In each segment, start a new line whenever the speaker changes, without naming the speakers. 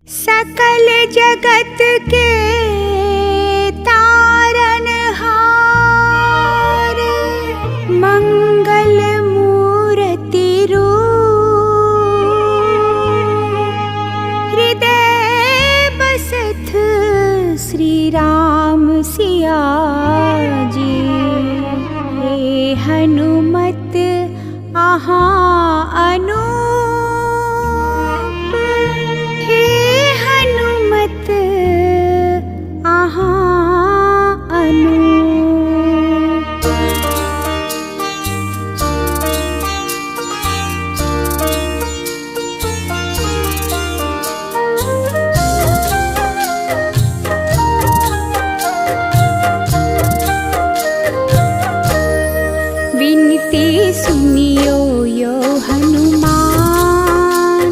सकल जगत के तारनहार, मंगल मूर्ति रूप, हृदय बसत श्री राम सिया जी। हे हनुमत आहा अनूप, हे हनुमत आहा अनूप। विनती सुनियो यो हनुमान,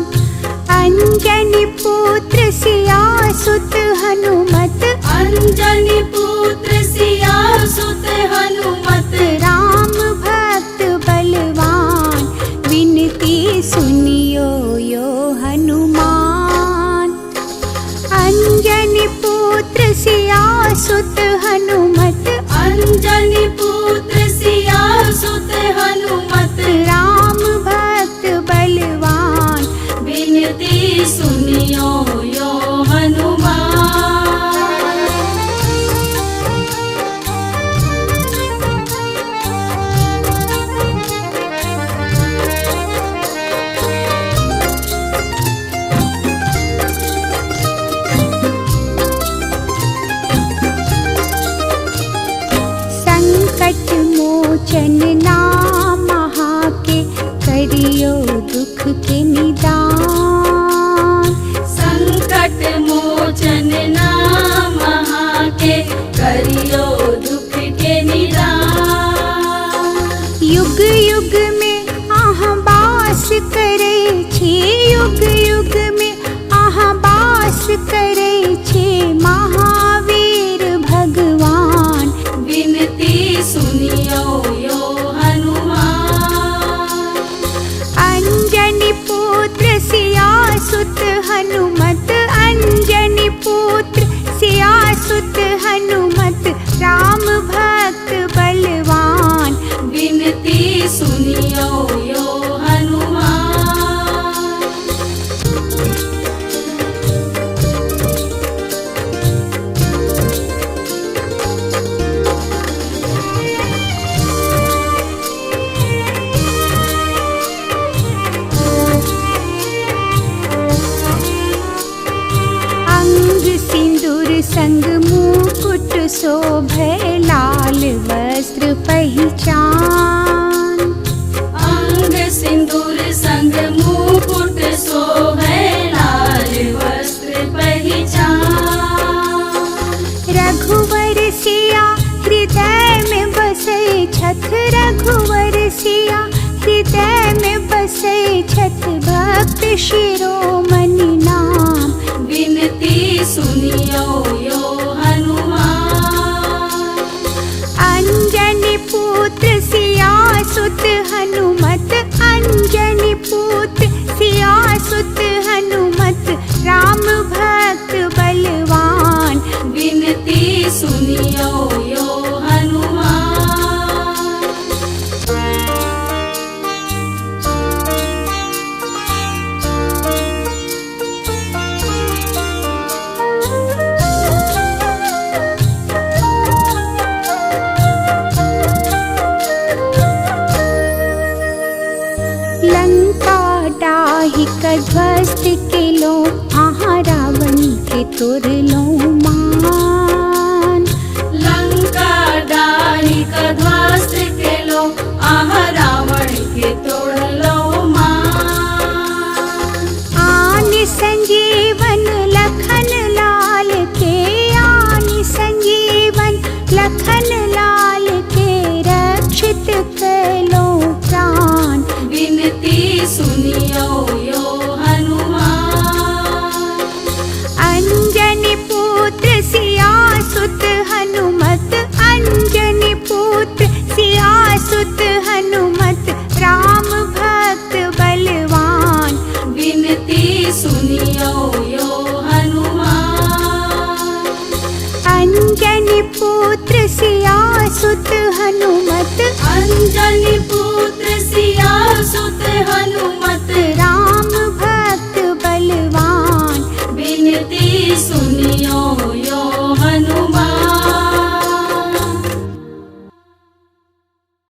अंजनी पुत्र सियासुत हनुमत।
अंजनी पुत्र सियासुत हनुमत,
राम भक्त बलवान, विनती सुनियो यो हनुमान। अंजनी पुत्र सियासुत हनुमत,
अंजनी पुत्र सियासुत हनुमत।
राम भक्त बलवान,
विनती सुनियो यो हनुमान।
संकट मोचन नाम महाके, करियो दुख के निदान।
संकट मोचन नाम महाके, करियो दुख के निदान।
युग युग में आहाँ बास करे छे, युग युग में आहाँ बास करे छे महावीर भगवान।
विनती सुनियो यो हनुमान।
अंजनी पुत्र सियासुत हनुमत, अंजनी पुत्र सियासुत हनुमत। राम भक्त बलवान,
विनती सुनियो यो हनुमान।
अंग सिंदूर संग मुकुट शोभे, लाल वस्त्र पहिचान।
अंग सिंदूर संग मुकुट शोभे, लाल वस्त्र पहिचान।
रघुवर सिया हृदय में बसे छथ, रघुवर सिया हृदय में बसे छथ। भक्त शिरोमणि नाम,
विनती सुनियो यो हनुमान।
अंजनी पुत्र सियासुत हनुमत, अंजनी पुत्र सियासुत हनुमत। राम भक्त बलवान,
विनती सुनियो यो हनुमान।
लंका डाही का ध्वस्त किलो, आहाँ रावण के तुर